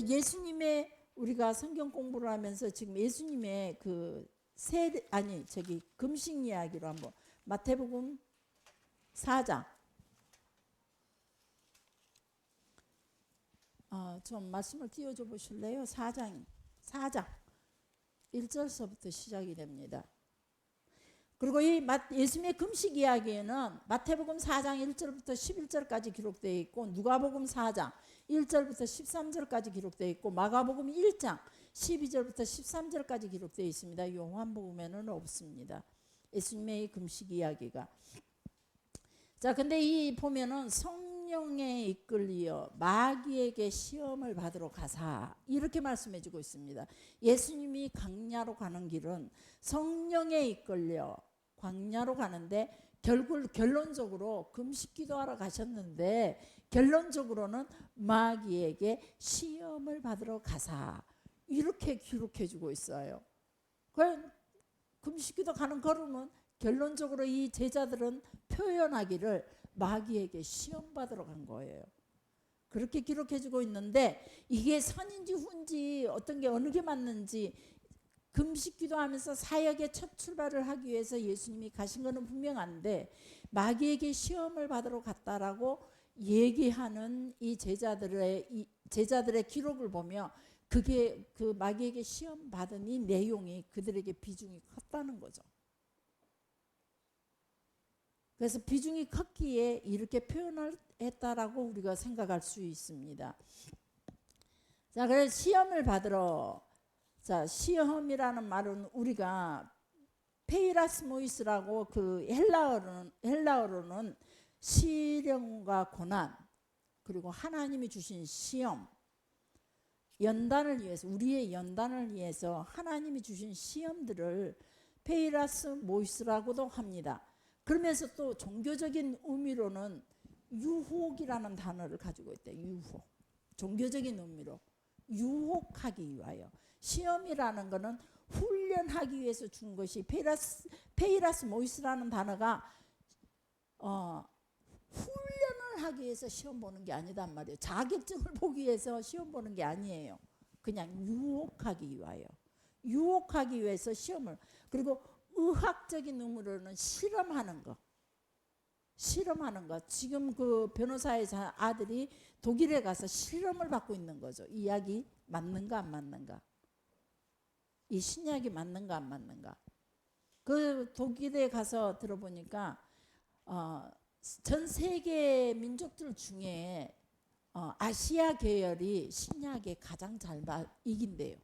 예수님의 우리가 성경 공부를 하면서 지금 예수님의 그 금식 이야기로 한번 마태복음 4장 좀 말씀을 띄워줘 보실래요? 4장 1절서부터 시작이 됩니다. 그리고 이 예수님의 금식 이야기에는 마태복음 4장 1절부터 11절까지 기록되어 있고, 누가복음 4장 1절부터 13절까지 기록되어 있고, 마가복음 1장 12절부터 13절까지 기록되어 있습니다. 요한복음에는 없습니다. 예수님의 이 금식 이야기가. 자, 근데 이 보면은 성령에 이끌리어 마귀에게 시험을 받으러 가사, 이렇게 말씀해 주고 있습니다. 예수님이 광야로 가는 길은 성령에 이끌려 광야로 가는데, 결론적으로 금식 기도하러 가셨는데 결론적으로는 마귀에게 시험을 받으러 가사, 이렇게 기록해 주고 있어요. 금식 기도 가는 걸음은 결론적으로 이 제자들은 표현하기를 마귀에게 시험 받으러 간 거예요. 그렇게 기록해 주고 있는데, 이게 선인지 후인지 어떤 게 어느 게 맞는지, 금식 기도하면서 사역의 첫 출발을 하기 위해서 예수님이 가신 것은 분명한데, 마귀에게 시험을 받으러 갔다라고 얘기하는 이 제자들의 기록을 보면, 그게 그 마귀에게 시험 받은 이 내용이 그들에게 비중이 컸다는 거죠. 그래서 비중이 컸기에 이렇게 표현을 했다라고 우리가 생각할 수 있습니다. 자, 그래서 시험을 받으러, 자, 시험이라는 말은 우리가 페이라스모이스라고, 그 헬라어로는 시련과 고난, 그리고 하나님이 주신 시험, 연단을 위해서, 우리의 연단을 위해서 하나님이 주신 시험들을 페이라스모이스라고도 합니다. 그러면서 또 종교적인 의미로는 유혹이라는 단어를 가지고 있대요. 유혹. 종교적인 의미로 유혹하기 위하여. 시험이라는 것은 훈련하기 위해서 준 것이, 페이라스모이스라는 단어가 훈련을 하기 위해서 시험 보는 게 아니단 말이에요. 자격증을 보기 위해서 시험 보는 게 아니에요. 그냥 유혹하기 위하여. 유혹하기 위해서 시험을. 그리고 의학적인 의미로는 실험하는 거. 지금 그 변호사의 아들이 독일에 가서 실험을 받고 있는 거죠. 이 약이 맞는가 안 맞는가, 이 신약이 맞는가 안 맞는가. 그 독일에 가서 들어보니까 전 세계 민족들 중에 아시아 계열이 신약에 가장 잘 이긴대요.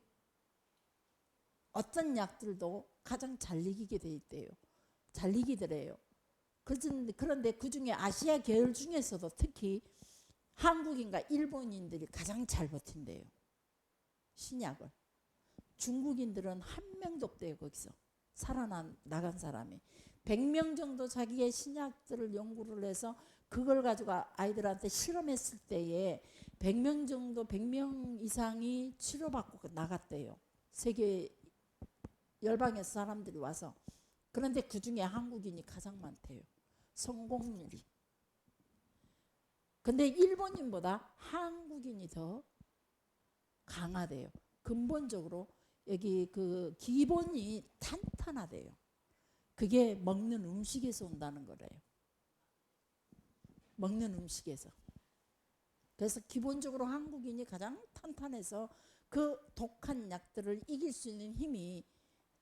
어떤 약들도 가장 잘 이기게 돼 있대요. 잘 이기더래요. 그런데 그 중에 아시아 계열 중에서도 특히 한국인과 일본인들이 가장 잘 버틴대요. 신약을. 중국인들은 한 명도 없대요. 거기서 살아나간 사람이 100명 정도 자기의 신약들을 연구를 해서 그걸 가지고 아이들한테 실험했을 때에 100명 이상이 치료받고 나갔대요. 세계 열방에서 사람들이 와서. 그런데 그 중에 한국인이 가장 많대요. 성공률이. 근데 일본인보다 한국인이 더 강하대요. 근본적으로 여기 그 기본이 탄탄하대요. 그게 먹는 음식에서 온다는 거래요. 먹는 음식에서. 그래서 기본적으로 한국인이 가장 탄탄해서 그 독한 약들을 이길 수 있는 힘이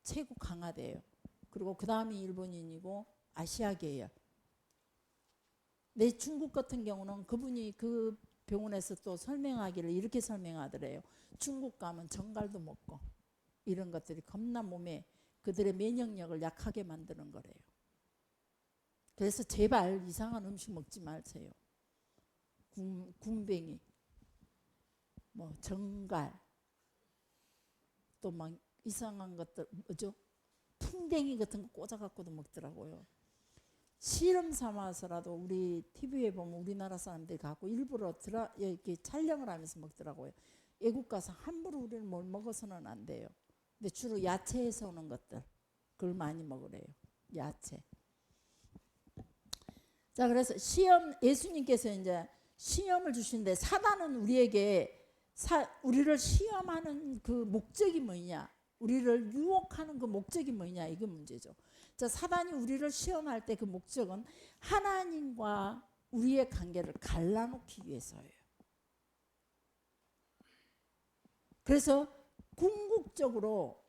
최고 강하대요. 그리고 그 다음이 일본인이고 아시아 계열. 내 중국 같은 경우는 그분이 그 병원에서 또 설명하기를 이렇게 설명하더래요. 중국 가면 정갈도 먹고 이런 것들이 겁나 몸에 그들의 면역력을 약하게 만드는 거래요. 그래서 제발 이상한 음식 먹지 마세요. 군뱅이, 뭐 정갈, 또 막 이상한 것들, 뭐죠? 풍뎅이 같은 거 꽂아갖고도 먹더라고요. 실험 삼아서라도 우리 TV에 보면 우리나라 사람들이 갖고 일부러 이렇게 촬영을 하면서 먹더라고요. 외국 가서 함부로 우리는 뭘 먹어서는 안 돼요. 근데 주로 야채에서 오는 것들, 그걸 많이 먹으래요. 야채. 예수님께서 이제 시험을 주시는데, 사단은 우리에게 우리를 시험하는 그 목적이 뭐냐, 우리를 유혹하는 그 목적이 뭐냐, 이게 문제죠. 자, 사단이 우리를 시험할 때 그 목적은 하나님과 우리의 관계를 갈라놓기 위해서예요. 그래서 궁극적으로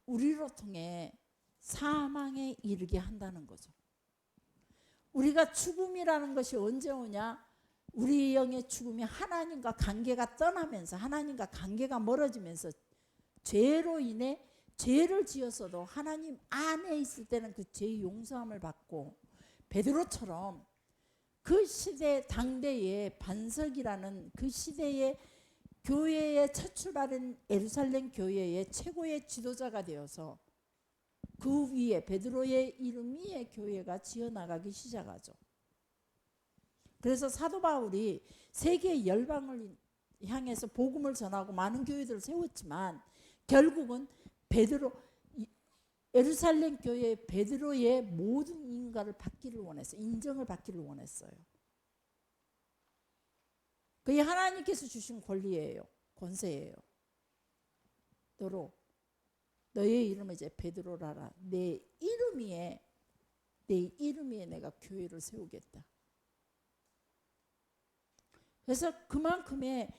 우리로 통해 사망에 이르게 한다는 거죠. 우리가 죽음이라는 것이 언제 오냐? 우리 영의 죽음이 하나님과 관계가 떠나면서, 하나님과 관계가 멀어지면서, 죄로 인해 죄를 지었어도 하나님 안에 있을 때는 그 죄의 용서함을 받고, 베드로처럼 그 시대 당대의 반석이라는 그 시대의 교회의 첫 출발인 예루살렘 교회의 최고의 지도자가 되어서 그 위에 베드로의 이름 위에 교회가 지어나가기 시작하죠. 그래서 사도 바울이 세계 열방을 향해서 복음을 전하고 많은 교회들을 세웠지만 결국은 예루살렘 교회 베드로의 모든 인가를 받기를 원했어요. 인정을 받기를 원했어요. 그게 하나님께서 주신 권리예요. 권세예요. 너의 이름을 이제 베드로라라. 내 이름 위에 내가 교회를 세우겠다. 그래서 그만큼의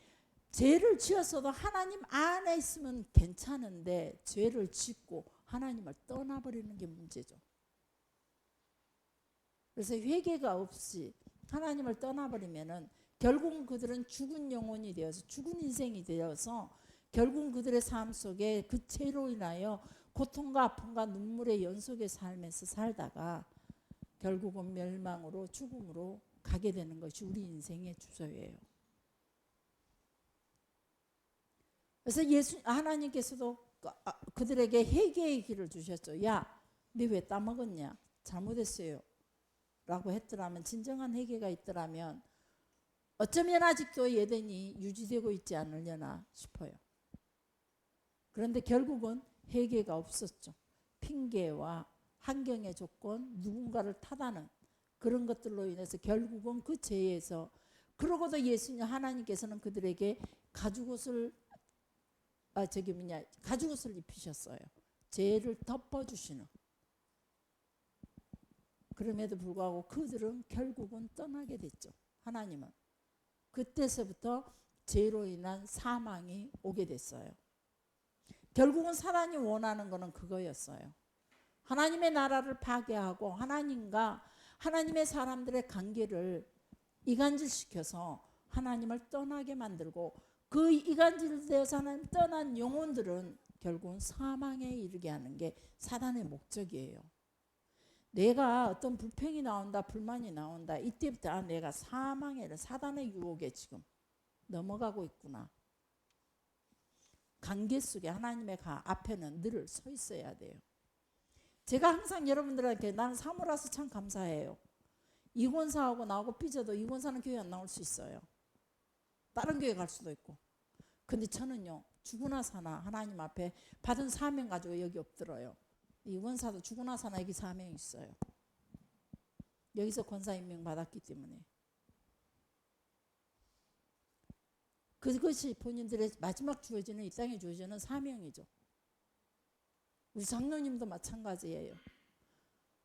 죄를 지었어도 하나님 안에 있으면 괜찮은데 죄를 짓고 하나님을 떠나버리는 게 문제죠. 그래서 회개가 없이 하나님을 떠나버리면은 결국은 그들은 죽은 영혼이 되어서, 죽은 인생이 되어서 결국은 그들의 삶 속에 그 죄로 인하여 고통과 아픔과 눈물의 연속의 삶에서 살다가 결국은 멸망으로, 죽음으로 가게 되는 것이 우리 인생의 주소예요. 그래서 하나님께서도 그들에게 회개의 길을 주셨죠. 야, 네 왜 따먹었냐? 잘못했어요. 라고 했더라면, 진정한 회개가 있더라면 어쩌면 아직도 예덴이 유지되고 있지 않으려나 싶어요. 그런데 결국은 회개가 없었죠. 핑계와 환경의 조건, 누군가를 탓하는 그런 것들로 인해서 결국은 그 죄에서, 그러고도 하나님께서는 그들에게 가죽옷을 입히셨어요. 죄를 덮어주시는. 그럼에도 불구하고 그들은 결국은 떠나게 됐죠. 하나님은. 그때서부터 죄로 인한 사망이 오게 됐어요. 결국은 사단이 원하는 것은 그거였어요. 하나님의 나라를 파괴하고 하나님과 하나님의 사람들의 관계를 이간질시켜서 하나님을 떠나게 만들고, 그 이간질되어서 하나님 떠난 영혼들은 결국은 사망에 이르게 하는 게 사단의 목적이에요. 내가 어떤 불평이 나온다, 불만이 나온다, 이때부터 내가 사단의 유혹에 지금 넘어가고 있구나. 관계 속에 하나님의 앞에는 늘 서 있어야 돼요. 제가 항상 여러분들한테, 나는 사모라서 참 감사해요. 이권사하고 나하고 삐져도 이권사는 교회 안 나올 수 있어요. 다른 교회 갈 수도 있고. 근데 저는요, 죽으나 사나 하나님 앞에 받은 사명 가지고 여기 엎드려요. 이권사도 죽으나 사나 여기 사명이 있어요. 여기서 권사 임명 받았기 때문에. 그것이 본인들의 마지막 주어지는, 이 땅에 주어지는 사명이죠. 우리 장로님도 마찬가지예요.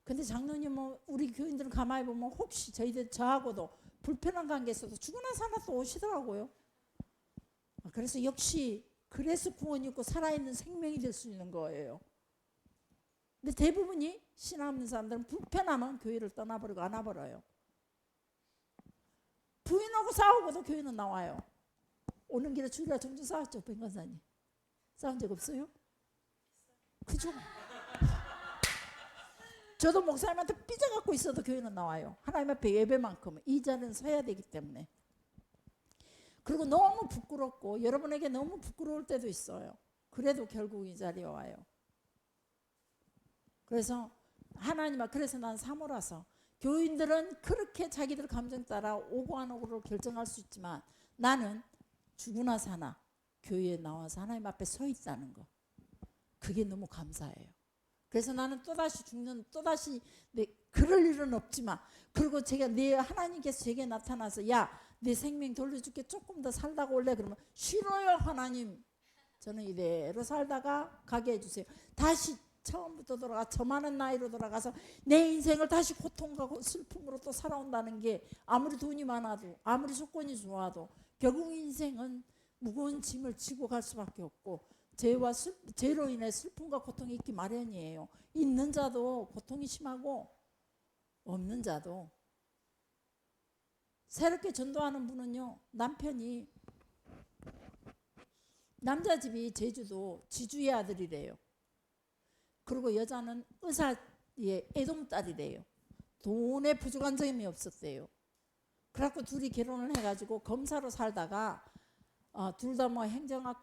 근데 장로님은, 우리 교인들은 가만히 보면 혹시 저하고도 불편한 관계 있어도 죽으나 사나 또 오시더라고요. 그래서 역시 그래서 구원이 있고 살아있는 생명이 될 수 있는 거예요. 근데 대부분이 신앙 없는 사람들은 불편하면 교회를 떠나버리고 안 와버려요. 부인하고 싸우고도 교회는 나와요. 오는 길에 주일날 종종 싸웠죠, 변관사님. 싸운 적 없어요? 그죠? 저도 목사님한테 삐져갖고 있어도 교회는 나와요. 하나님 앞에 예배만큼은 이 자리는 서야 되기 때문에. 그리고 너무 부끄럽고 여러분에게 너무 부끄러울 때도 있어요. 그래도 결국 이 자리에 와요. 그래서 그래서 난 사모라서, 교인들은 그렇게 자기들 감정 따라 오고 안 오고를 결정할 수 있지만 나는 죽으나 사나 교회에 나와서 하나님 앞에 서 있다는 거, 그게 너무 감사해요. 그래서 나는 또다시 그럴 일은 없지만, 그리고 하나님께서 제게 나타나서, 야, 내 생명 돌려줄게. 조금 더 살다가 올래. 그러면 싫어요 하나님. 저는 이대로 살다가 가게 해주세요. 다시 처음부터 돌아가 저 많은 나이로 돌아가서 내 인생을 다시 고통과 슬픔으로 또 살아온다는 게 아무리 돈이 많아도 아무리 조건이 좋아도 결국 인생은 무거운 짐을 지고 갈 수밖에 없고 죄로 인해 슬픔과 고통이 있기 마련이에요. 있는 자도 고통이 심하고 없는 자도. 새롭게 전도하는 분은요, 남편이 남자 집이 제주도 지주의 아들이래요. 그리고 여자는 의사의 애동딸이래요. 돈에 부족한 점이 없었대요. 그래갖고 둘이 결혼을 해가지고 검사로 살다가 둘 다 뭐 행정학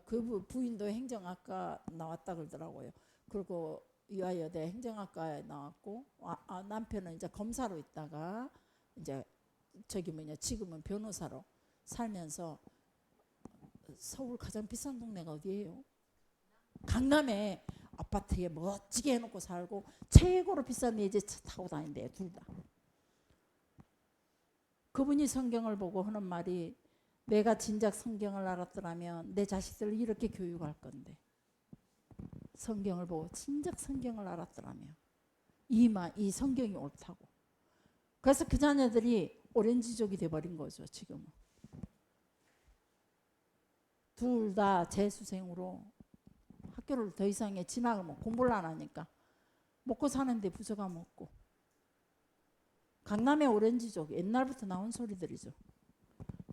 그 부인도 행정학과 나왔다 그러더라고요. 그리고 유아여대 행정학과에 나왔고 남편은 이제 검사로 있다가 이제 지금은 변호사로 살면서 서울 가장 비싼 동네가 어디예요? 강남에 아파트에 멋지게 해놓고 살고 최고로 비싼 예제차 타고 다닌대요. 둘 다. 그분이 성경을 보고 하는 말이 내가 진작 성경을 알았더라면 내 자식들을 이렇게 교육할 건데 성경을 보고 진작 성경을 알았더라면 이 성경이 옳다고. 그래서 그 자녀들이 오렌지족이 돼버린 거죠. 지금은. 둘 다 재수생으로 학교를 더 이상 진학을 공부를 안 하니까 먹고 사는데 부서가 먹고. 강남의 오렌지족 옛날부터 나온 소리들이죠.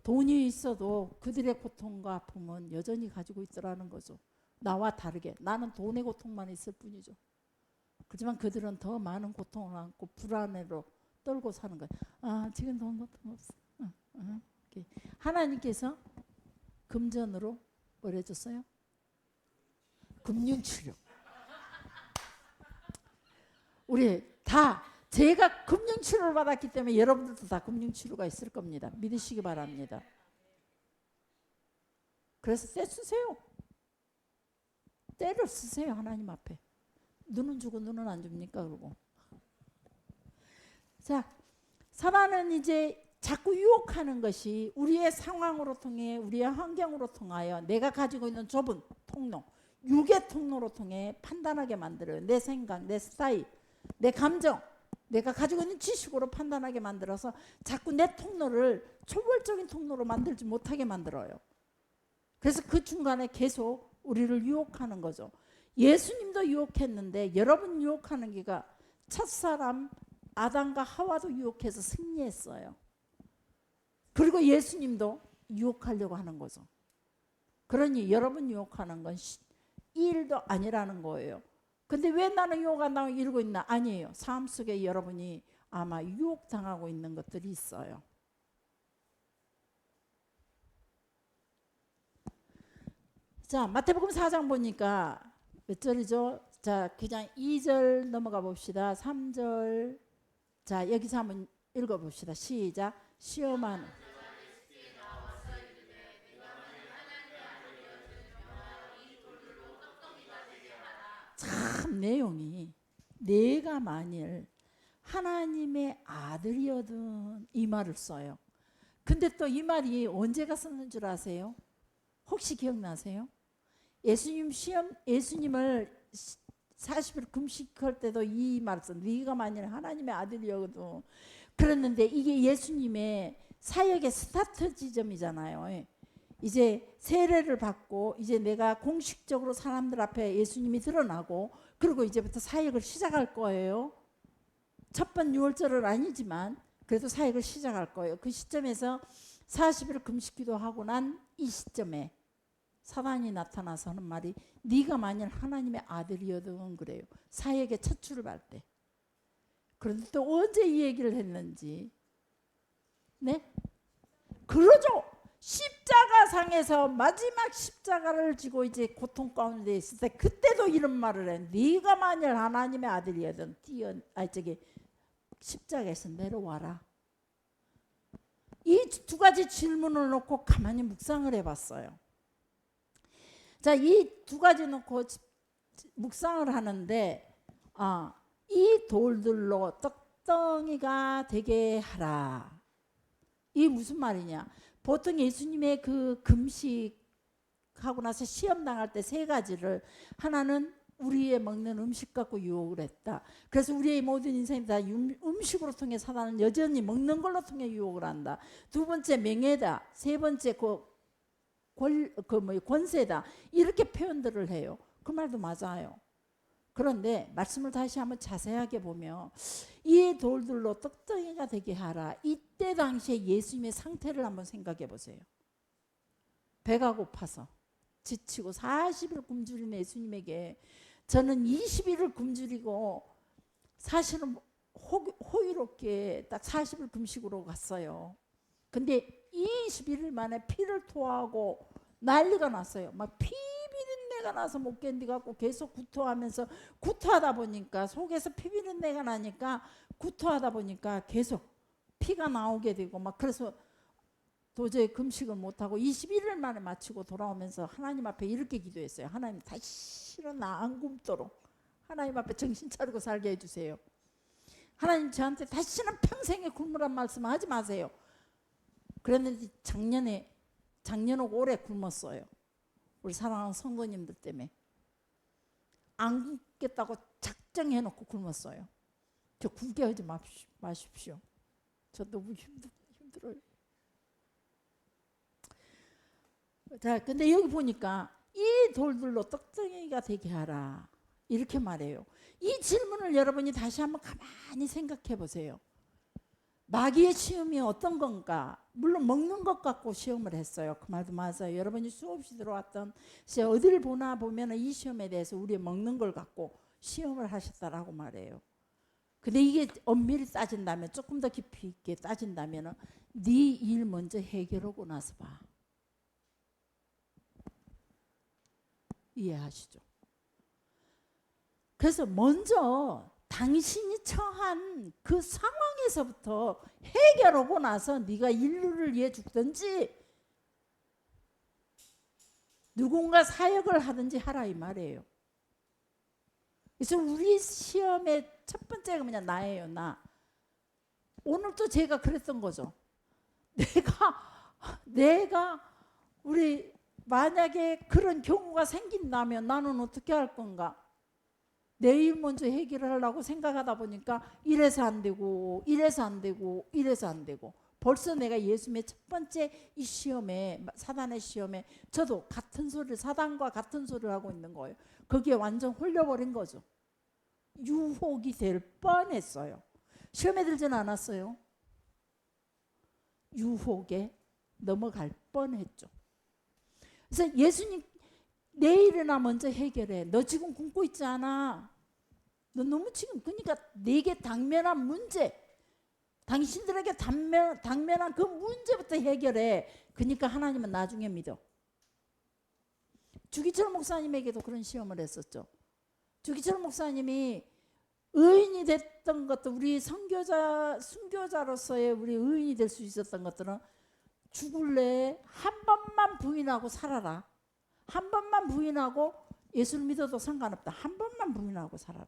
돈이 있어도 그들의 고통과 아픔은 여전히 가지고 있더라는 거죠. 나와 다르게. 나는 돈의 고통만 있을 뿐이죠. 그렇지만 그들은 더 많은 고통을 안고 불안해로 떨고 사는 거예요. 지금 돈 고통 없어. 하나님께서 금전으로 뭘 해줬어요? 금융치료. 우리 다 제가 금융치료를 받았기 때문에 여러분들도 다 금융치료가 있을 겁니다. 믿으시기 바랍니다. 그래서 떼 쓰세요. 때를 쓰세요. 하나님 앞에. 눈은 주고 눈은 안 줍니까? 그러고. 자, 사단은 이제 자꾸 유혹하는 것이 우리의 상황으로 통해 우리의 환경으로 통하여 내가 가지고 있는 좁은 통로, 육의 통로로 통해 판단하게 만들어요. 내 생각, 내 스타일, 내 감정, 내가 가지고 있는 지식으로 판단하게 만들어서 자꾸 내 통로를 초월적인 통로로 만들지 못하게 만들어요. 그래서 그 중간에 계속 우리를 유혹하는 거죠. 예수님도 유혹했는데 여러분 유혹하는 기가 첫사람 아담과 하와도 유혹해서 승리했어요. 그리고 예수님도 유혹하려고 하는 거죠. 그러니 여러분 유혹하는 건 1도 아니라는 거예요. 근데 왜 나는 유혹 안 당하고 이러고 있나? 아니에요. 삶 속에 여러분이 아마 유혹당하고 있는 것들이 있어요. 자, 마태복음 4장 보니까 몇 절이죠? 자, 그냥 2절 넘어가 봅시다. 3절. 자, 여기서 한번 읽어봅시다. 시작. 시험하는 참 내용이 내가 만일 하나님의 아들이어든 이 말을 써요. 근데 또 이 말이 언제가 썼는 줄 아세요? 혹시 기억나세요? 예수님을 40일 금식할 때도 이 말을 써. 네가 만일 하나님의 아들이어든. 그랬는데 이게 예수님의 사역의 스타트 지점이잖아요. 이제 세례를 받고 이제 내가 공식적으로 사람들 앞에 예수님이 드러나고 그리고 이제부터 사역을 시작할 거예요. 첫 번 유월절은 아니지만 그래도 사역을 시작할 거예요. 그 시점에서 40일 금식기도 하고 난 이 시점에 사단이 나타나서 하는 말이 네가 만일 하나님의 아들이어든 그래요. 사역의 첫 출발 때. 그런데 또 언제 이 얘기를 했는지. 네? 그러죠. 십자가상에서 마지막 십자가를 지고 이제 고통 가운데 있을 때 그때도 이런 말을 해. 네가 만일 하나님의 아들이어든 십자가에서 내려와라. 이 두 가지 질문을 놓고 가만히 묵상을 해봤어요. 자, 이 두 가지 놓고 묵상을 하는데 이 돌들로 떡덩이가 되게 하라. 이게 무슨 말이냐? 보통 예수님의 그 금식하고 나서 시험 당할 때 세 가지를, 하나는 우리의 먹는 음식 갖고 유혹을 했다. 그래서 우리의 모든 인생이 다 음식으로 통해 사단은 여전히 먹는 걸로 통해 유혹을 한다. 두 번째 명예다. 세 번째 권세다. 이렇게 표현들을 해요. 그 말도 맞아요. 그런데 말씀을 다시 한번 자세하게 보면 이 돌들로 떡덩이가 되게 하라. 이때 당시에 예수님의 상태를 한번 생각해 보세요. 배가 고파서 지치고 40일 굶주린 예수님에게 저는 20일을 굶주리고 사실은 호의롭게 딱 40일 금식으로 갔어요. 근데 21일 만에 피를 토하고 난리가 났어요. 막 피 비린내가 나서 못 견디갖고 계속 구토하면서, 구토하다 보니까 속에서 피 비린내가 나니까 구토하다 보니까 계속 피가 나오게 되고 막, 그래서 도저히 금식을 못하고 21일 만에 마치고 돌아오면서 하나님 앞에 이렇게 기도했어요. 하나님, 다시는 나 안 굶도록 하나님 앞에 정신 차리고 살게 해주세요. 하나님, 저한테 다시는 평생에 굶으란 말씀 하지 마세요. 그랬는데 작년하고 올해 굶었어요. 우리 사랑하는 성도님들 때문에 안 굶겠다고 작정해놓고 굶었어요. 저 굶게 하지 마십시오. 저 너무 힘들어요. 자, 근데 여기 보니까 이 돌들로 떡덩이가 되게 하라 이렇게 말해요. 이 질문을 여러분이 다시 한번 가만히 생각해 보세요. 마귀의 시험이 어떤 건가? 물론 먹는 것 갖고 시험을 했어요. 그 말도 맞아요. 여러분이 수없이 들어왔던 시험, 어디를 보면 이 시험에 대해서 우리 먹는 걸 갖고 시험을 하셨다라고 말해요. 근데 이게 엄밀히 따진다면, 조금 더 깊이 있게 따진다면, 네 일 먼저 해결하고 나서 봐. 이해하시죠? 그래서 먼저 당신이 처한 그 상황에서부터 해결하고 나서 네가 인류를 위해 죽든지 누군가 사역을 하든지 하라 이 말이에요. 그래서 우리 시험의 첫 번째가 뭐냐? 나예요. 나. 오늘도 제가 그랬던 거죠. 내가 우리 만약에 그런 경우가 생긴다면 나는 어떻게 할 건가? 내일 먼저 해결을 하려고 생각하다 보니까 이래서 안 되고 이래서 안 되고 이래서 안 되고, 벌써 내가 예수님의 첫 번째 이 시험에, 사단의 시험에 저도 같은 소리를, 사단과 같은 소리를 하고 있는 거예요. 거기에 완전 홀려버린 거죠. 유혹이 될 뻔했어요. 시험에 들지는 않았어요. 유혹에 넘어갈 뻔했죠. 그래서 예수님, 내일이나 먼저 해결해. 너 지금 굶고 있지 않아. 너 너무 지금, 그러니까 내게 당면한 문제, 당신들에게 당면한 그 문제부터 해결해. 그러니까 하나님은 나중에 믿어. 주기철 목사님에게도 그런 시험을 했었죠. 주기철 목사님이 의인이 됐던 것도, 우리 순교자로서의 우리 의인이 될 수 있었던 것들은, 죽을래 한 번만 부인하고 살아라. 한 번만 부인하고 예수를 믿어도 상관없다. 한 번만 부인하고 살아라.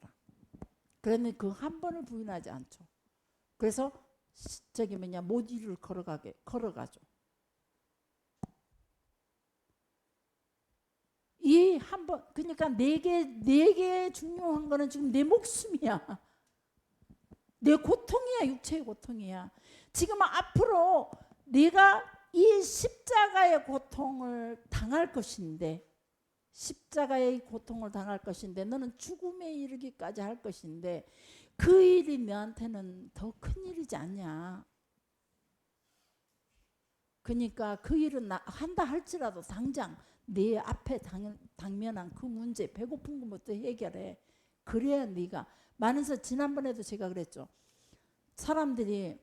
그랬는데 그 한 번을 부인하지 않죠. 그래서 저기 모디를 걸어가죠. 이 한 번, 그러니까 내게 중요한 거는 지금 내 목숨이야. 내 고통이야. 육체의 고통이야. 지금 앞으로 내가 이 십자가의 고통을 당할 것인데, 십자가의 고통을 당할 것인데, 너는 죽음에 이르기까지 할 것인데, 그 일이 너한테는 더 큰 일이지 않냐. 그러니까 그 일은 한다 할지라도 당장 내 앞에 당면한 그 문제, 배고픈 것부터 해결해. 그래야 네가. 많은서 지난번에도 제가 그랬죠. 사람들이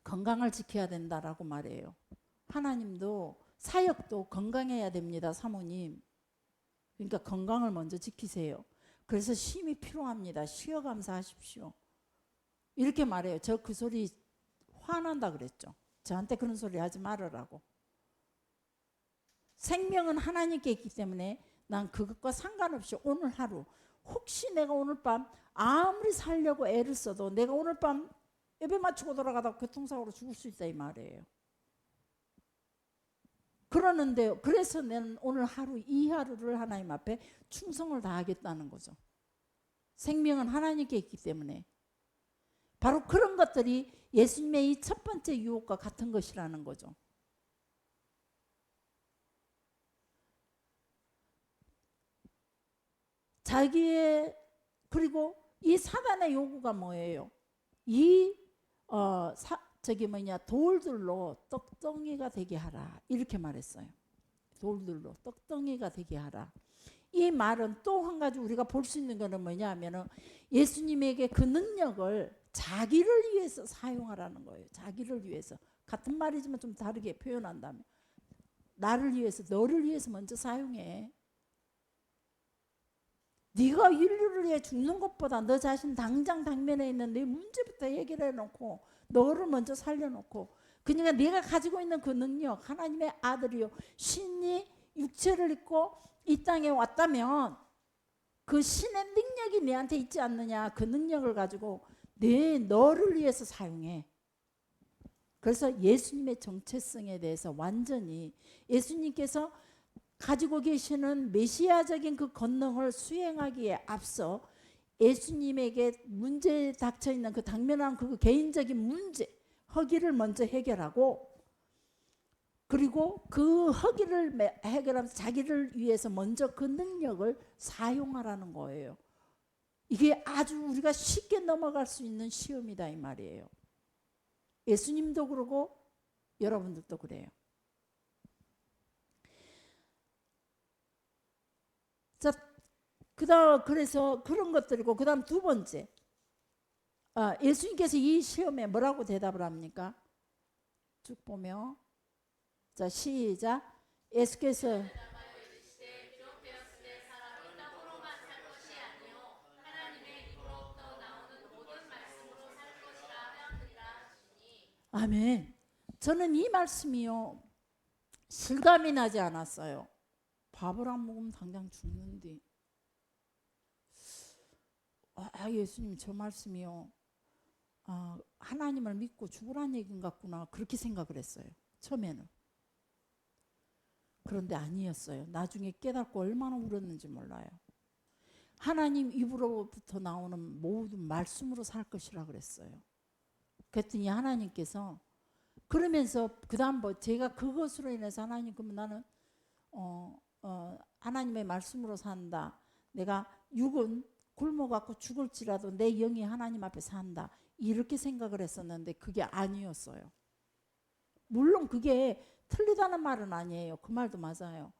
건강을 지켜야 된다라고 말해요. 하나님도 사역도 건강해야 됩니다, 사모님. 그러니까 건강을 먼저 지키세요. 그래서 쉼이 필요합니다. 쉬어가면서 하십시오. 이렇게 말해요. 저 그 소리 화난다 그랬죠. 저한테 그런 소리 하지 말으라고. 생명은 하나님께 있기 때문에 난 그것과 상관없이 오늘 하루, 혹시 내가 오늘 밤 아무리 살려고 애를 써도 내가 오늘 밤 예배 마치고 돌아가다 교통사고로 죽을 수 있다 이 말이에요. 그러는데 그래서 나는 오늘 하루 이 하루를 하나님 앞에 충성을 다하겠다는 거죠. 생명은 하나님께 있기 때문에 바로 그런 것들이 예수님의 이 첫 번째 유혹과 같은 것이라는 거죠. 자기의 그리고 이 사단의 요구가 뭐예요? 이 돌들로 떡덩이가 되게 하라 이렇게 말했어요. 돌들로 떡덩이가 되게 하라. 이 말은 또 한 가지 우리가 볼 수 있는 것은 뭐냐 하면은 예수님에게 그 능력을 자기를 위해서 사용하라는 거예요. 자기를 위해서. 같은 말이지만 좀 다르게 표현한다면 나를 위해서, 너를 위해서 먼저 사용해. 네가 인류를 위해 죽는 것보다 너 자신 당장 당면에 있는 내 문제부터 해결해 놓고 너를 먼저 살려놓고, 그러니까 네가 가지고 있는 그 능력, 하나님의 아들이요 신이 육체를 입고 이 땅에 왔다면 그 신의 능력이 내한테 있지 않느냐. 그 능력을 가지고 너를 위해서 사용해. 그래서 예수님의 정체성에 대해서 완전히 예수님께서 가지고 계시는 메시아적인 그 권능을 수행하기에 앞서 예수님에게 문제에 닥쳐 있는 그 당면한 그 개인적인 문제, 허기를 먼저 해결하고, 그리고 그 허기를 해결하면서 자기를 위해서 먼저 그 능력을 사용하라는 거예요. 이게 아주 우리가 쉽게 넘어갈 수 있는 시험이다 이 말이에요. 예수님도 그러고 여러분들도 그래요. 자, 그다음 그래서 그런 것들이고, 그다음 두 번째, 예수님께서 이 시험에 뭐라고 대답을 합니까? 쭉 보면, 자 시작. 예수께서 아멘. 저는 이 말씀이요 실감이 나지 않았어요. 밥을 안 먹으면 당장 죽는데, 예수님 저 말씀이요 하나님을 믿고 죽으란 얘기인 같구나 그렇게 생각을 했어요 처음에는. 그런데 아니었어요. 나중에 깨닫고 얼마나 울었는지 몰라요. 하나님 입으로부터 나오는 모든 말씀으로 살 것이라 그랬어요. 그랬더니 하나님께서 그러면서 그 다음 제가 그것으로 인해서 하나님 그러면 나는 하나님의 말씀으로 산다. 내가 육은 굶어갖고 죽을지라도 내 영이 하나님 앞에 산다. 이렇게 생각을 했었는데 그게 아니었어요. 물론 그게 틀리다는 말은 아니에요. 그 말도 맞아요.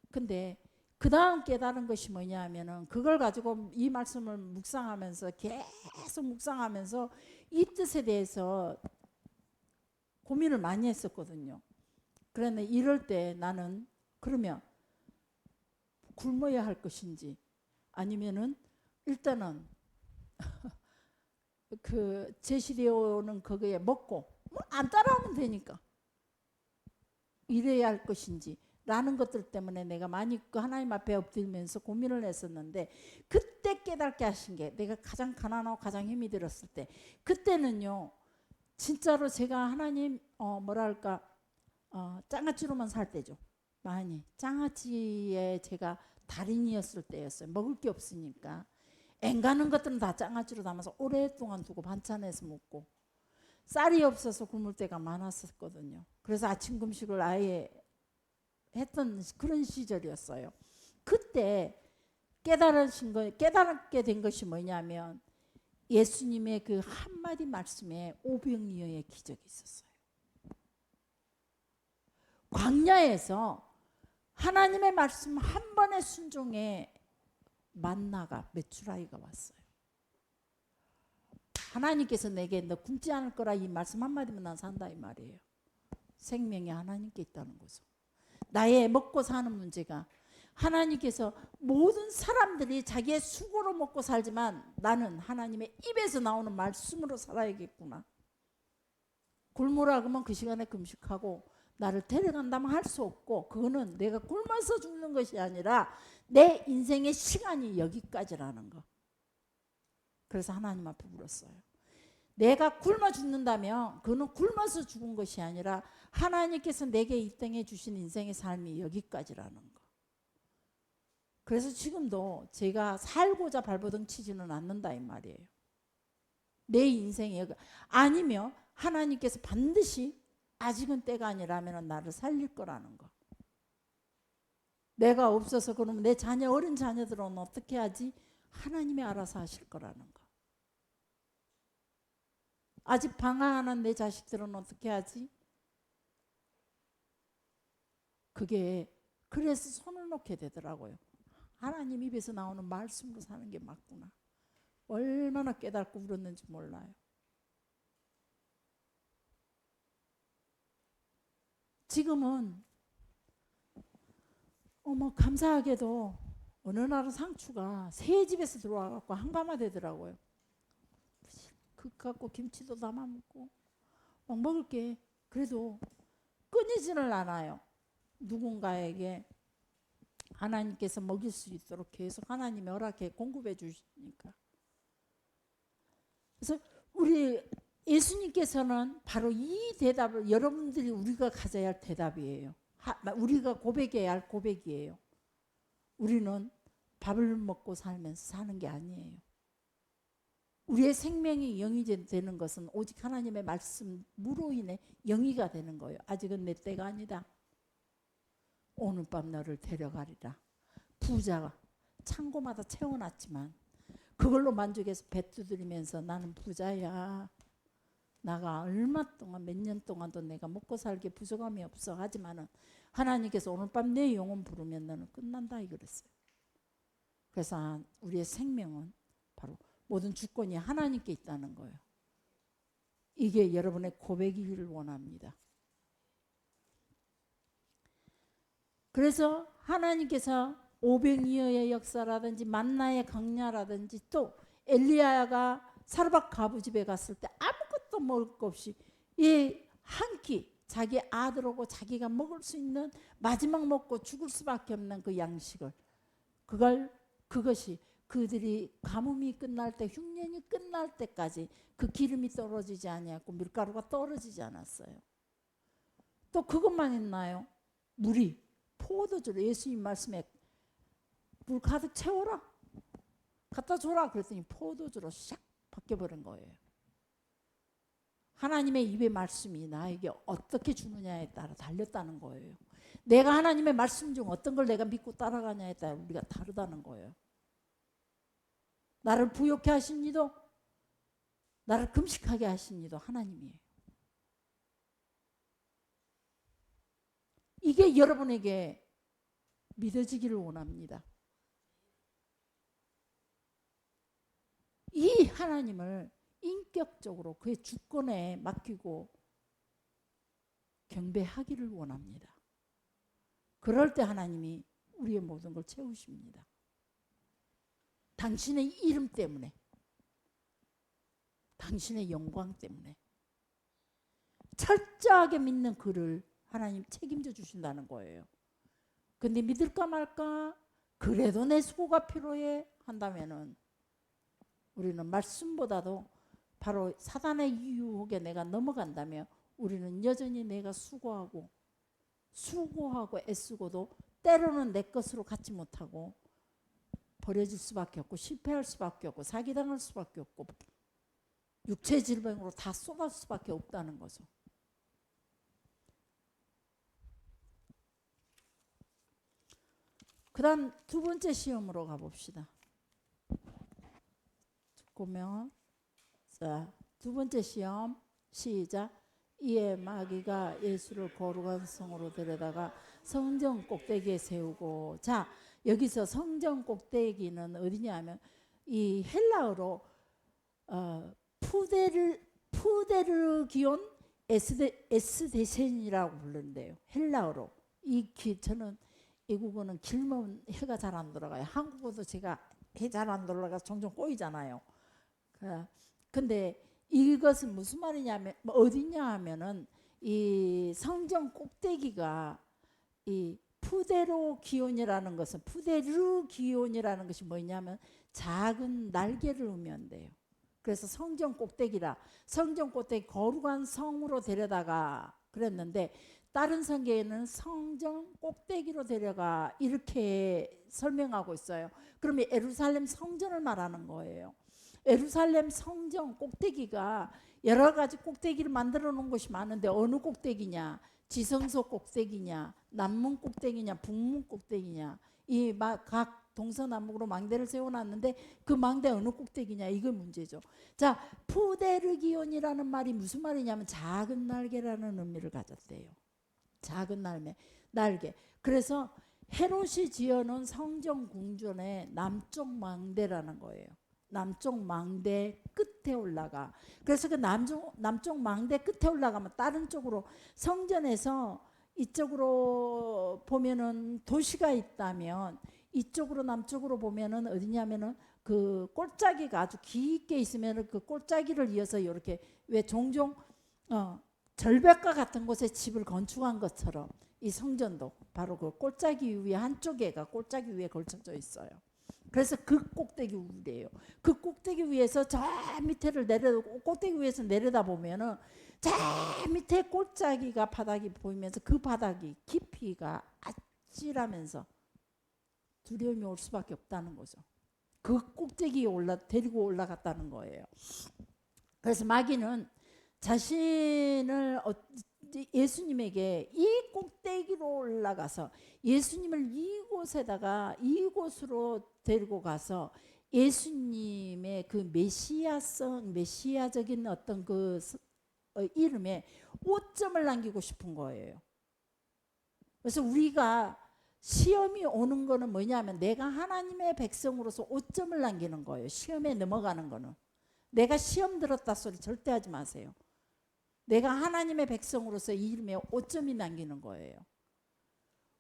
근데 그 다음 깨달은 것이 뭐냐 하면은 그걸 가지고 이 말씀을 묵상하면서 계속 묵상하면서 이 뜻에 대해서 고민을 많이 했었거든요. 그런데 이럴 때 나는 그러면 굶어야 할 것인지 아니면은 일단은 그 제시되어 오는 그거에 먹고 뭐 안 따라오면 되니까 이래야 할 것인지 라는 것들 때문에 내가 많이 그 하나님 앞에 엎드리면서 고민을 했었는데, 그때 깨닫게 하신 게 내가 가장 가난하고 가장 힘이 들었을 때, 그때는요 진짜로 제가 하나님 뭐랄까 장아찌로만 살 때죠. 많이 장아찌에 제가 달인이었을 때였어요. 먹을 게 없으니까 앵가는 것들은 다 장아찌로 담아서 오랫동안 두고 반찬해서 먹고, 쌀이 없어서 굶을 때가 많았었거든요. 그래서 아침 금식을 아예 했던 그런 시절이었어요. 그때 깨달게 된 것이 뭐냐면 예수님의 그 한마디 말씀에 오병이어의 기적이 있었어요. 광야에서 하나님의 말씀 한 번의 순종에 만나가 메추라기가 왔어요. 하나님께서 내게 너 굶지 않을 거라 이 말씀 한마디면 난 산다 이 말이에요. 생명이 하나님께 있다는 거죠. 나의 먹고 사는 문제가 하나님께서 모든 사람들이 자기의 수고로 먹고 살지만 나는 하나님의 입에서 나오는 말씀으로 살아야겠구나. 굶으라 그러면 그 시간에 금식하고 나를 데려간다면 할 수 없고, 그거는 내가 굶어서 죽는 것이 아니라 내 인생의 시간이 여기까지라는 거. 그래서 하나님 앞에 물었어요. 내가 굶어 죽는다면 그는 굶어서 죽은 것이 아니라 하나님께서 내게 이 땅에 주신 인생의 삶이 여기까지라는 거. 그래서 지금도 제가 살고자 발버둥 치지는 않는다 이 말이에요. 내 인생이 아니면 하나님께서 반드시 아직은 때가 아니라면 나를 살릴 거라는 거. 내가 없어서 그러면 내 자녀, 어린 자녀들은 어떻게 하지? 하나님이 알아서 하실 거라는 거. 아직 방황하는 내 자식들은 어떻게 하지? 그게 그래서 손을 놓게 되더라고요. 하나님 입에서 나오는 말씀으로 사는 게 맞구나. 얼마나 깨닫고 울었는지 몰라요. 지금은 감사하게도 어느 날은 상추가 새 집에서 들어와갖고 한가마 되더라고요. 그 갖고 김치도 담아 먹고 막 먹을 게 그래도 끊이지는 않아요. 누군가에게 하나님께서 먹일 수 있도록 계속 하나님이 허락해 공급해 주시니까. 그래서 우리 예수님께서는 바로 이 대답을 여러분들이 우리가 가져야 할 대답이에요. 우리가 고백해야 할 고백이에요. 우리는 밥을 먹고 살면서 사는 게 아니에요. 우리의 생명이 영이 되는 것은 오직 하나님의 말씀으로 인해 영이가 되는 거예요. 아직은 내 때가 아니다. 오늘 밤 너를 데려가리라. 부자가 창고마다 채워놨지만 그걸로 만족해서 배 두드리면서 나는 부자야. 나가 얼마 동안 몇 년 동안도 내가 먹고 살기에 부족함이 없어 하지만은 하나님께서 오늘 밤 내 영혼 부르면 너는 끝난다 이랬어요. 그래서 우리의 생명은 바로 모든 주권이 하나님께 있다는 거예요. 이게 여러분의 고백이기를 원합니다. 그래서 하나님께서 오병이어의 역사라든지 만나의 강야라든지 또 엘리야가 사르밧 과부 집에 갔을 때 아무것도 먹을 것 없이 이 한 끼 자기 아들하고 자기가 먹을 수 있는 마지막 먹고 죽을 수밖에 없는 그 양식을 그것이 그들이 가뭄이 끝날 때 흉년이 끝날 때까지 그 기름이 떨어지지 아니하고 밀가루가 떨어지지 않았어요. 또 그것만 있나요? 물이 포도주로 예수님 말씀에 물 가득 채워라 갖다 줘라 그랬더니 포도주로 샥 바뀌어버린 거예요. 하나님의 입의 말씀이 나에게 어떻게 주느냐에 따라 달렸다는 거예요. 내가 하나님의 말씀 중 어떤 걸 내가 믿고 따라가냐에 따라 우리가 다르다는 거예요. 나를 부욕해 하신 이도 나를 금식하게 하신 이도 하나님이에요. 이게 여러분에게 믿어지기를 원합니다. 이 하나님을 인격적으로 그의 주권에 맡기고 경배하기를 원합니다. 그럴 때 하나님이 우리의 모든 걸 채우십니다. 당신의 이름 때문에, 당신의 영광 때문에 철저하게 믿는 그를 하나님 책임져 주신다는 거예요. 근데 믿을까 말까 그래도 내 수고가 필요해 한다면은 우리는 말씀보다도 바로 사단의 유혹에 내가 넘어간다면 우리는 여전히 내가 수고하고 애쓰고도 때로는 내 것으로 갖지 못하고 버려질 수밖에 없고 실패할 수밖에 없고 사기당할 수밖에 없고 육체 질병으로 다 쏟아질 수밖에 없다는 거죠. 그 다음 두 번째 시험으로 가봅시다. 보면 자, 두 번째 시험 시작. 이에 마귀가 예수를 거룩한 성으로 데려다가 성전 꼭대기에 세우고, 자 여기서 성전 꼭대기는 어디냐면 이 헬라어로 푸데르기온 에스데센이라고 부르는데요. 헬라어로 저는 외국어는 길면 해가 잘 안 돌아가요. 한국어도 제가 해 잘 안 돌아가서 종종 꼬이잖아요. 근데 이것은 무슨 말이냐면 어디냐 하면은 이 성전 꼭대기가 이 푸데르기온이라는 것이 뭐냐면 작은 날개를 의미한대요. 그래서 성전 꼭대기라, 성전 꼭대기 거룩한 성으로 데려다가 그랬는데, 다른 성경에는 성전 꼭대기로 데려가 이렇게 설명하고 있어요. 그러면 예루살렘 성전을 말하는 거예요. 예루살렘 성전 꼭대기가 여러 가지 꼭대기를 만들어 놓은 곳이 많은데, 어느 꼭대기냐? 지성소 꼭대기냐, 남문 꼭대기냐, 북문 꼭대기냐, 이 각 동서남북으로 망대를 세워놨는데 그 망대 어느 꼭대기냐, 이거 문제죠. 자, 푸데르기온이라는 말이 무슨 말이냐면 작은 날개라는 의미를 가졌대요. 작은 날개. 그래서 헤롯이 지어놓은 성전 궁전의 남쪽 망대라는 거예요. 남쪽 망대 끝에 올라가. 그래서 그 남쪽 망대 끝에 올라가면 다른 쪽으로, 성전에서 이쪽으로 보면은 도시가 있다면 이쪽으로 남쪽으로 보면은 어디냐면은 그 골짜기가 아주 깊게 있으면은 그 골짜기를 이어서 이렇게, 왜 종종 절벽과 같은 곳에 집을 건축한 것처럼 이 성전도 바로 그 골짜기 위에 한쪽에가 골짜기 위에 걸쳐져 있어요. 그래서 그 꼭대기 위래요. 그 꼭대기 위에서 저 밑에를 꼭대기 위에서 내려다 보면은 저 밑에 골짜기가 바닥이 보이면서 그 바닥이 깊이가 아찔하면서 두려움이 올 수밖에 없다는 거죠. 그 꼭대기에 데리고 올라갔다는 거예요. 그래서 마귀는 자신을 예수님에게 이 꼭대기로 올라가서 예수님을 이곳으로 데리고 가서 예수님의 그 메시아적인 어떤 그 이름에 오점을 남기고 싶은 거예요. 그래서 우리가 시험이 오는 거는 뭐냐면 내가 하나님의 백성으로서 오점을 남기는 거예요. 시험에 넘어가는 거는. 내가 시험 들었다 소리 절대 하지 마세요. 내가 하나님의 백성으로서 이 이름에 오점이 남기는 거예요.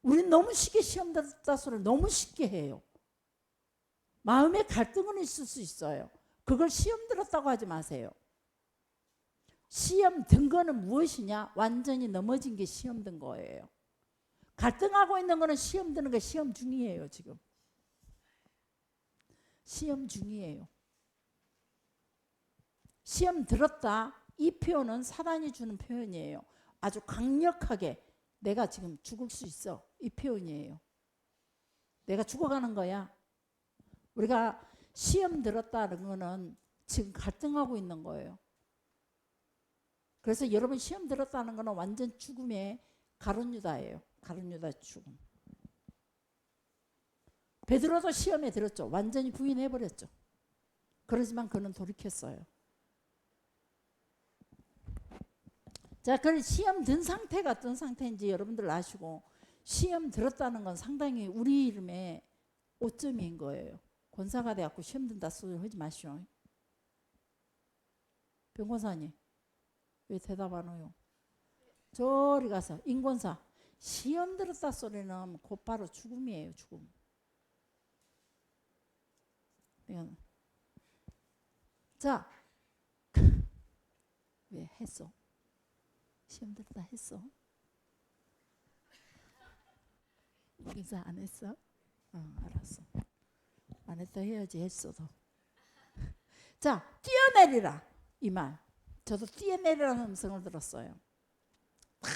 우린 너무 쉽게 시험 들었다 소리를 너무 쉽게 해요. 마음에 갈등은 있을 수 있어요. 그걸 시험 들었다고 하지 마세요. 시험 든 거는 무엇이냐? 완전히 넘어진 게 시험 든 거예요. 갈등하고 있는 거는 시험 드는 게 시험 중이에요. 지금 시험 중이에요. 시험 들었다, 이 표현은 사단이 주는 표현이에요. 아주 강력하게 내가 지금 죽을 수 있어, 이 표현이에요. 내가 죽어가는 거야. 우리가 시험 들었다는 거는 지금 갈등하고 있는 거예요. 그래서 여러분 시험 들었다는 거는 완전 죽음의 가룟유다예요. 가룟유다 죽음. 베드로도 시험에 들었죠. 완전히 부인해버렸죠. 그러지만 그는 돌이켰어요. 자, 그 시험 든 상태가 어떤 상태인지 여러분들 아시고, 시험 들었다는 건 상당히 우리 이름에 오점인 거예요. 권사가 돼갖고 시험 든다 소리 하지 마시오. 병권사님 왜 대답 안 해요? 저리 가서 인권사, 시험 들었다 소리는 곧바로 죽음이에요. 죽음. 자, 왜 했어? 시험 들었다 했어? 인사 안 했어? 알았어. 안 했다 해야지. 했어도. 자, 뛰어내리라, 이 말. 저도 뛰어내리라는 음성을 들었어요. 막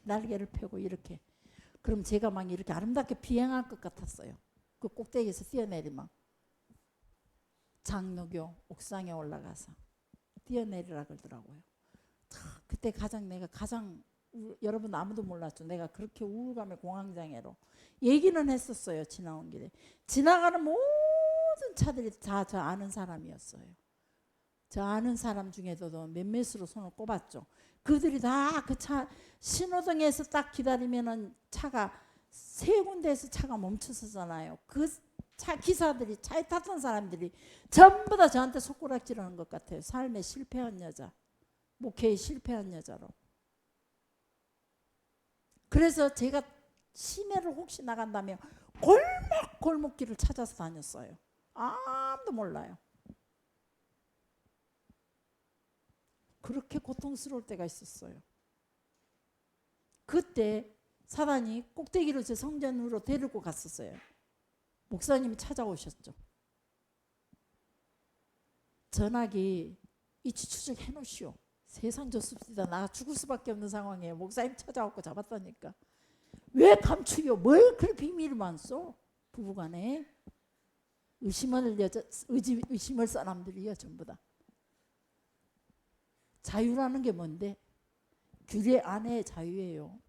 날개를 펴고 이렇게. 그럼 제가 막 이렇게 아름답게 비행할 것 같았어요. 그 꼭대기에서 뛰어내리면. 장로교 옥상에 올라가서 뛰어내리라 그러더라고요. 그때 내가 가장 여러분 아무도 몰랐죠. 내가 그렇게 우울감의 공황장애로 얘기는 했었어요. 지나온 길에. 지나가는 모든 차들이 다 저 아는 사람이었어요. 저 아는 사람 중에서도 몇몇으로 손을 꼽았죠. 그들이 다 그 차 신호등에서 딱 기다리면은 차가 세 군데에서 차가 멈춰서잖아요. 그 차 기사들이, 차에 탔던 사람들이 전부 다 저한테 손가락질하는 것 같아요. 삶에 실패한 여자, 목회에 실패한 여자로. 그래서 제가 시내를 혹시 나간다면 골목길을 찾아서 다녔어요. 아무도 몰라요. 그렇게 고통스러울 때가 있었어요. 그때 사단이 꼭대기로 제 성전으로 데리고 갔었어요. 목사님이 찾아오셨죠. 전화기 이치 추적해 놓으시오. 세상 좋습니다. 나 죽을 수밖에 없는 상황이에요. 목사님 찾아왔고 잡았다니까. 왜 감추요? 뭘 그렇게 비밀을 많소? 부부간에 의심을 사람들이요 전부 다. 자유라는 게 뭔데? 규례 안에 자유예요.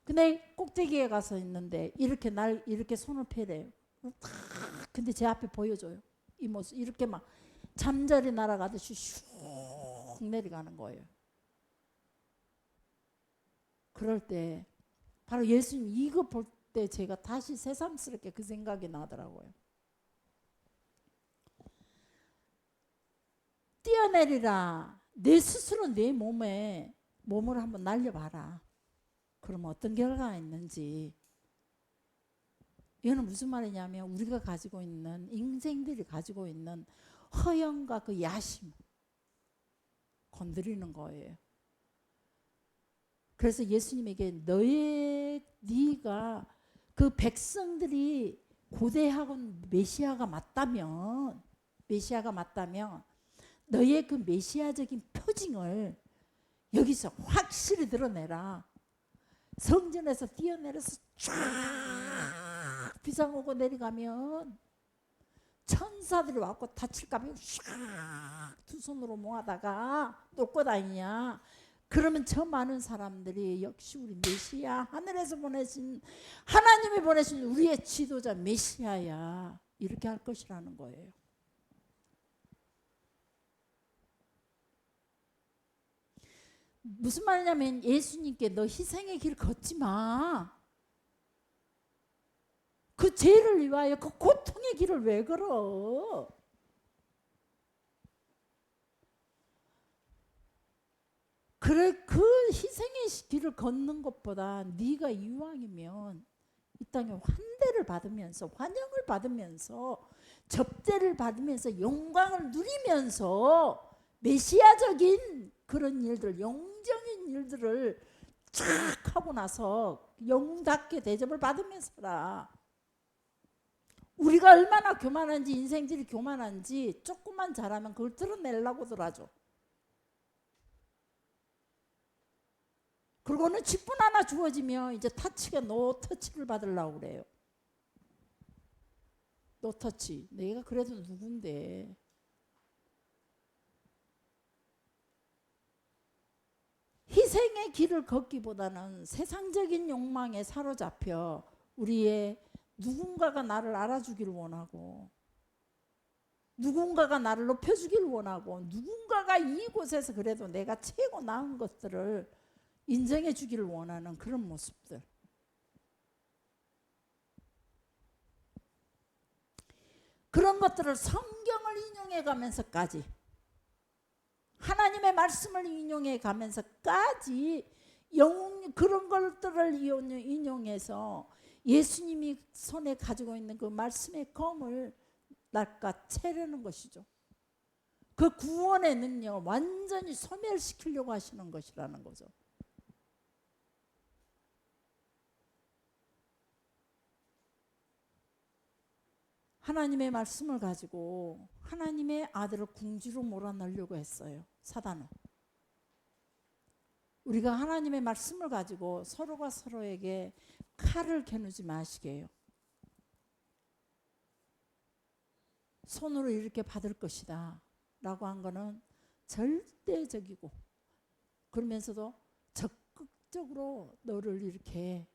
근데 꼭대기에 가서 있는데 이렇게 손을 펴래요. 근데 제 앞에 보여줘요. 이 모습 이렇게 막 잠자리 날아가듯이 슉 내려가는 거예요. 그럴 때 바로 예수님 이거 볼 때 제가 다시 새삼스럽게 그 생각이 나더라고요. 뛰어내리라. 내 스스로 내 몸을 한번 날려봐라. 그러면 어떤 결과가 있는지. 이거는 무슨 말이냐면 우리가 가지고 있는 인생들이 가지고 있는 허영과 그 야심 건드리는 거예요. 그래서 예수님에게 네가 그 백성들이 고대하고 메시아가 맞다면 너의 그 메시아적인 표징을 여기서 확실히 드러내라. 성전에서 뛰어내려서 쫙 비상 오고 내려가면 천사들이 와서 다칠까 봐 두 손으로 모아다가 놓고 다니냐. 그러면 저 많은 사람들이 역시 우리 메시아, 하늘에서 보내신 하나님이 보내신 우리의 지도자 메시아야 이렇게 할 것이라는 거예요. 무슨 말이냐면 예수님께 너 희생의 길 걷지 마. 그 죄를 위하여 그 고통의 길을 왜 걸어? 그래, 그 희생의 길을 걷는 것보다 네가 이왕이면 이 땅에 환대를 받으면서 환영을 받으면서 접대를 받으면서 영광을 누리면서 메시아적인 그런 일들, 영적인 일들을 쫙 하고 나서 영답게 대접을 받으면서 살아. 우리가 얼마나 교만한지, 인생들이 교만한지 조금만 잘하면 그걸 드러내려고들 하죠. 그리고는 직분 하나 주어지면 이제 타치가 노터치를 받으려고 그래요. 노터치. 내가 그래도 누군데. 희생의 길을 걷기보다는 세상적인 욕망에 사로잡혀 우리의 누군가가 나를 알아주기를 원하고 누군가가 나를 높여주기를 원하고 누군가가 이곳에서 그래도 내가 최고 나은 것들을 인정해 주기를 원하는 그런 모습들. 그런 것들을 성경을 인용해 가면서까지 하나님의 말씀을 인용해 가면서까지 그런 것들을 인용해서 예수님이 손에 가지고 있는 그 말씀의 검을 낚아채려는 것이죠. 그 구원의 능력을 완전히 소멸시키려고 하시는 것이라는 거죠. 하나님의 말씀을 가지고 하나님의 아들을 궁지로 몰아넣으려고 했어요. 사단은. 우리가 하나님의 말씀을 가지고 서로가 서로에게 칼을 겨누지 마시게요. 손으로 이렇게 받을 것이다 라고 한 거는 절대적이고 그러면서도 적극적으로 너를 이렇게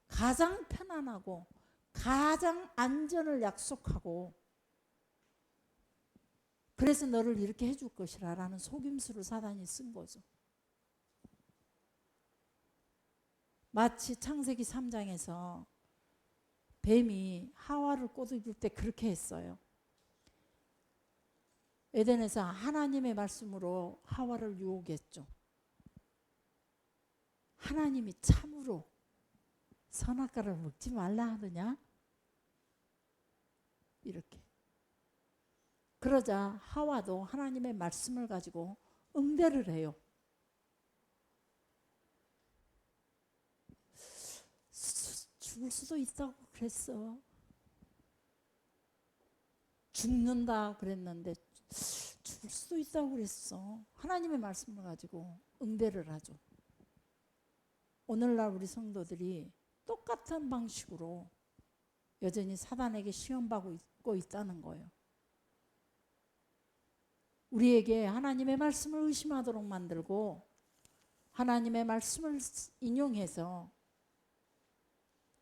가장 편안하고 가장 안전을 약속하고 그래서 너를 이렇게 해줄 것이라 라는 속임수를 사단이 쓴 거죠. 마치 창세기 3장에서 뱀이 하와를 꼬드길 때 그렇게 했어요. 에덴에서 하나님의 말씀으로 하와를 유혹했죠. 하나님이 참으로 선악과를 먹지 말라 하느냐? 이렇게. 그러자 하와도 하나님의 말씀을 가지고 응대를 해요. 죽을 수도 있다고 그랬어. 죽는다 그랬는데 죽을 수도 있다고 그랬어. 하나님의 말씀을 가지고 응대를 하죠. 오늘날 우리 성도들이 똑같은 방식으로 여전히 사단에게 시험받고 있다는 거예요. 우리에게 하나님의 말씀을 의심하도록 만들고 하나님의 말씀을 인용해서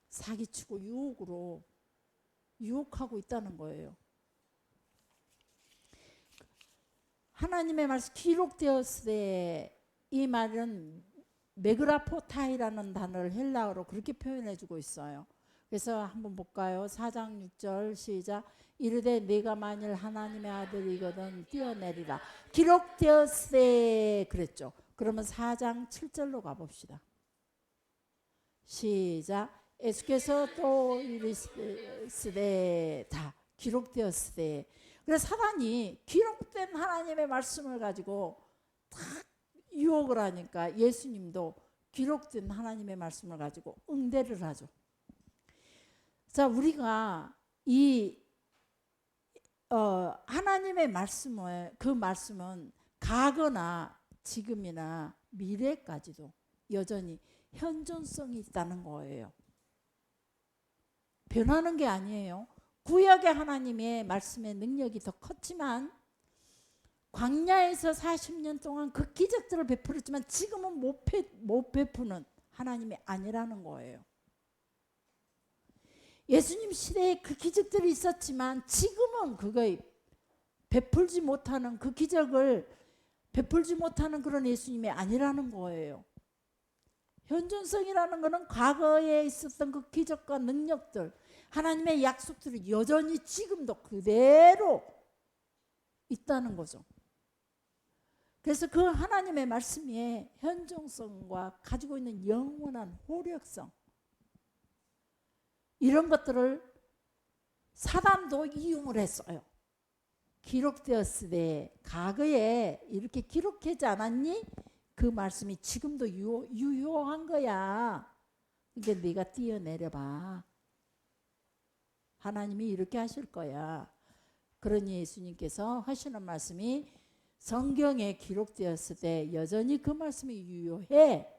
사기치고 유혹으로 유혹하고 있다는 거예요. 하나님의 말씀 기록되었을 때 이 말은 메그라포타이라는 단어를 헬라어로 그렇게 표현해주고 있어요. 그래서 한번 볼까요? 4장 6절 시작. 이르되 내가 만일 하나님의 아들이거든 뛰어내리라. 기록되었을 때 그랬죠. 그러면 4장 7절로 가봅시다. 시작. 예수께서 또 이르시되 다 기록되었을 때. 그래서 사단이 기록된 하나님의 말씀을 가지고 다 유혹을 하니까 예수님도 기록된 하나님의 말씀을 가지고 응대를 하죠. 자, 우리가 이 하나님의 말씀을 그 말씀은 과거나 지금이나 미래까지도 여전히 현존성이 있다는 거예요. 변하는 게 아니에요. 구약의 하나님의 말씀의 능력이 더 컸지만 광야에서 40년 동안 그 기적들을 베풀었지만 지금은 못 베푸는 하나님이 아니라는 거예요. 예수님 시대에 그 기적들이 있었지만 지금은 그거에 베풀지 못하는 그 기적을 베풀지 못하는 그런 예수님이 아니라는 거예요. 현존성이라는 것은 과거에 있었던 그 기적과 능력들, 하나님의 약속들이 여전히 지금도 그대로 있다는 거죠. 그래서 그 하나님의 말씀의 현존성과 가지고 있는 영원한 호력성, 이런 것들을 사단도 이용을 했어요. 기록되었을 때 과거에 이렇게 기록하지 않았니? 그 말씀이 지금도 유효한 거야. 그러니까 네가 뛰어내려봐. 하나님이 이렇게 하실 거야. 그러니 예수님께서 하시는 말씀이 성경에 기록되었을 때 여전히 그 말씀이 유효해.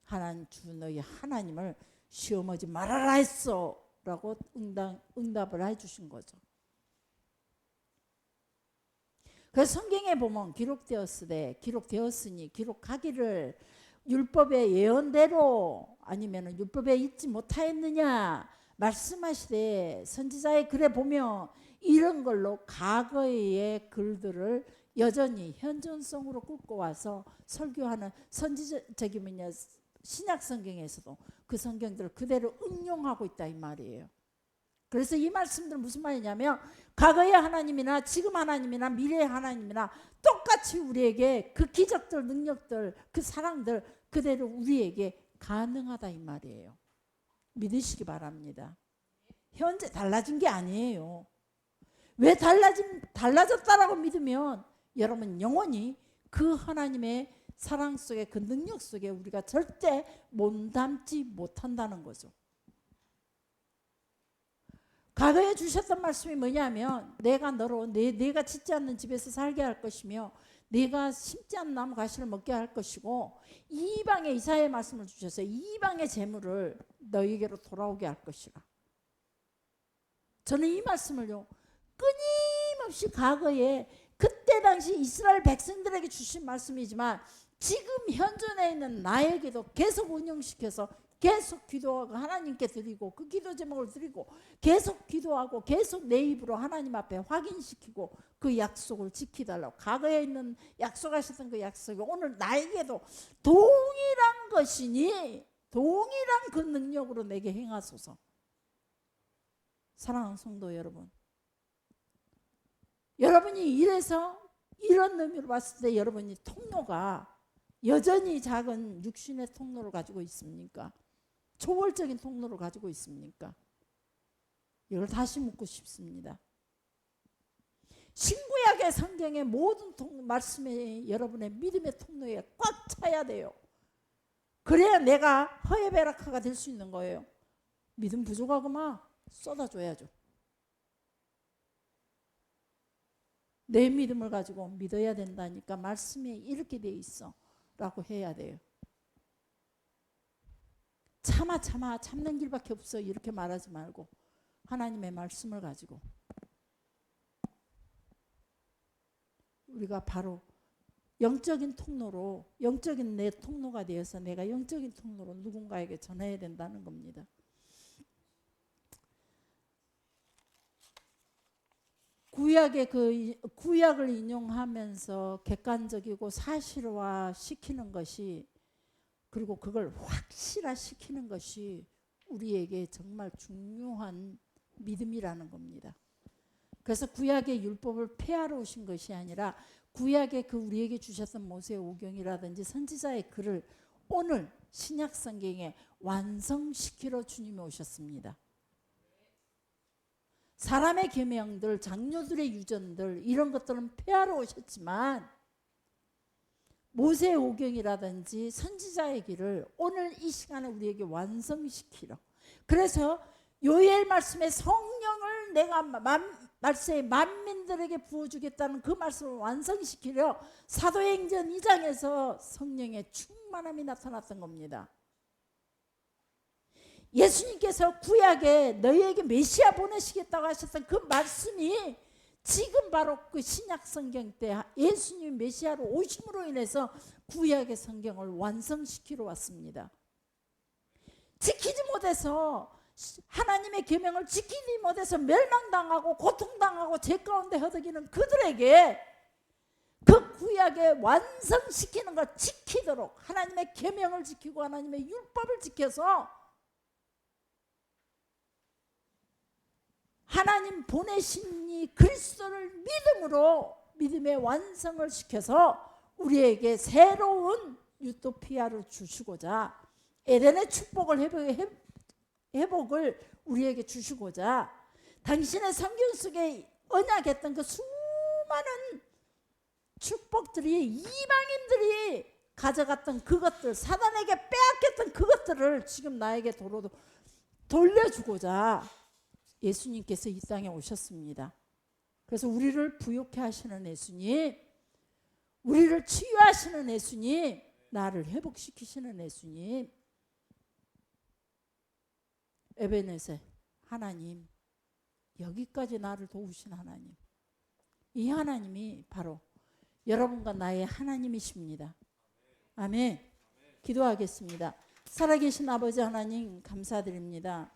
하나님 주 너희 하나님을 시험하지 말아라 했어 라고 응답을 해주신 거죠. 그래서 성경에 보면 기록되었을 때 기록되었으니 기록하기를 율법의 예언대로 아니면 율법에 있지 못하였느냐 말씀하시되 선지자의 글에 보면 이런 걸로 과거의 글들을 여전히 현존성으로 끌고 와서 설교하는 선지적이 뭐냐 신약 성경에서도 그 성경들을 그대로 응용하고 있다 이 말이에요. 그래서 이 말씀들은 무슨 말이냐면 과거의 하나님이나 지금 하나님이나 미래의 하나님이나 똑같이 우리에게 그 기적들 능력들 그 사랑들 그대로 우리에게 가능하다 이 말이에요. 믿으시기 바랍니다. 현재 달라진 게 아니에요. 왜 달라졌다라고 믿으면 여러분 영원히 그 하나님의 사랑 속에 그 능력 속에 우리가 절대 몸담지 못한다는 거죠. 과거에 주셨던 말씀이 뭐냐면 내가 너로 내가 짓지 않는 집에서 살게 할 것이며 네가 심지 않는 나무 가시를 먹게 할 것이고 이방의 이사야의 말씀을 주셨어요. 이방의 재물을 너희에게로 돌아오게 할 것이라. 저는 이 말씀을요 끊임없이 과거에 그때 당시 이스라엘 백성들에게 주신 말씀이지만 지금 현존에 있는 나에게도 계속 운영시켜서 계속 기도하고 하나님께 드리고 그 기도 제목을 드리고 계속 기도하고 계속 내 입으로 하나님 앞에 확인시키고 그 약속을 지키달라고 과거에 있는 약속하셨던 그 약속이 오늘 나에게도 동일한 것이니 동일한 그 능력으로 내게 행하소서. 사랑하는 성도 여러분, 여러분이 이래서 이런 의미로 봤을 때 여러분이 통로가 여전히 작은 육신의 통로를 가지고 있습니까? 초월적인 통로를 가지고 있습니까? 이걸 다시 묻고 싶습니다. 신구약의 성경의 모든 말씀이 여러분의 믿음의 통로에 꽉 차야 돼요. 그래야 내가 허예베라카가 될 수 있는 거예요. 믿음 부족하구만 쏟아줘야죠. 내 믿음을 가지고 믿어야 된다니까 말씀에 이렇게 돼 있어 라고 해야 돼요. 참는 길밖에 없어 이렇게 말하지 말고 하나님의 말씀을 가지고 우리가 바로 영적인 통로로, 영적인 내 통로가 되어서 내가 영적인 통로로 누군가에게 전해야 된다는 겁니다. 구약을 인용하면서 객관적이고 사실화 시키는 것이, 그리고 그걸 확실화시키는 것이 우리에게 정말 중요한 믿음이라는 겁니다. 그래서 구약의 율법을 폐하러 오신 것이 아니라 구약의 그 우리에게 주셨던 모세의 오경이라든지 선지자의 글을 오늘 신약 성경에 완성시키러 주님이 오셨습니다. 사람의 계명들, 장로들의 유전들 이런 것들은 폐하러 오셨지만 모세의 오경이라든지 선지자의 길을 오늘 이 시간에 우리에게 완성시키러, 그래서 요엘 말씀에 성령을 내가 말세에 만민들에게 부어주겠다는 그 말씀을 완성시키려 사도행전 2장에서 성령의 충만함이 나타났던 겁니다. 예수님께서 구약에 너희에게 메시아 보내시겠다고 하셨던 그 말씀이 지금 바로 그 신약 성경 때 예수님 메시아로 오심으로 인해서 구약의 성경을 완성시키러 왔습니다. 지키지 못해서, 하나님의 계명을 지키지 못해서 멸망당하고 고통당하고 죄 가운데 허덕이는 그들에게 그 구약에 완성시키는 걸 지키도록 하나님의 계명을 지키고 하나님의 율법을 지켜서 하나님 보내신 이 그리스도를 믿음으로 믿음의 완성을 시켜서 우리에게 새로운 유토피아를 주시고자, 에덴의 축복을 회복을 우리에게 주시고자, 당신의 성경 속에 언약했던 그 수많은 축복들이 이방인들이 가져갔던 그것들, 사단에게 빼앗겼던 그것들을 지금 나에게 돌려주고자 예수님께서 이 땅에 오셨습니다. 그래서 우리를 부욕해 하시는 예수님, 우리를 치유하시는 예수님, 나를 회복시키시는 예수님, 에베네셀 하나님, 여기까지 나를 도우신 하나님, 이 하나님이 바로 여러분과 나의 하나님이십니다. 아멘. 기도하겠습니다. 살아계신 아버지 하나님 감사드립니다.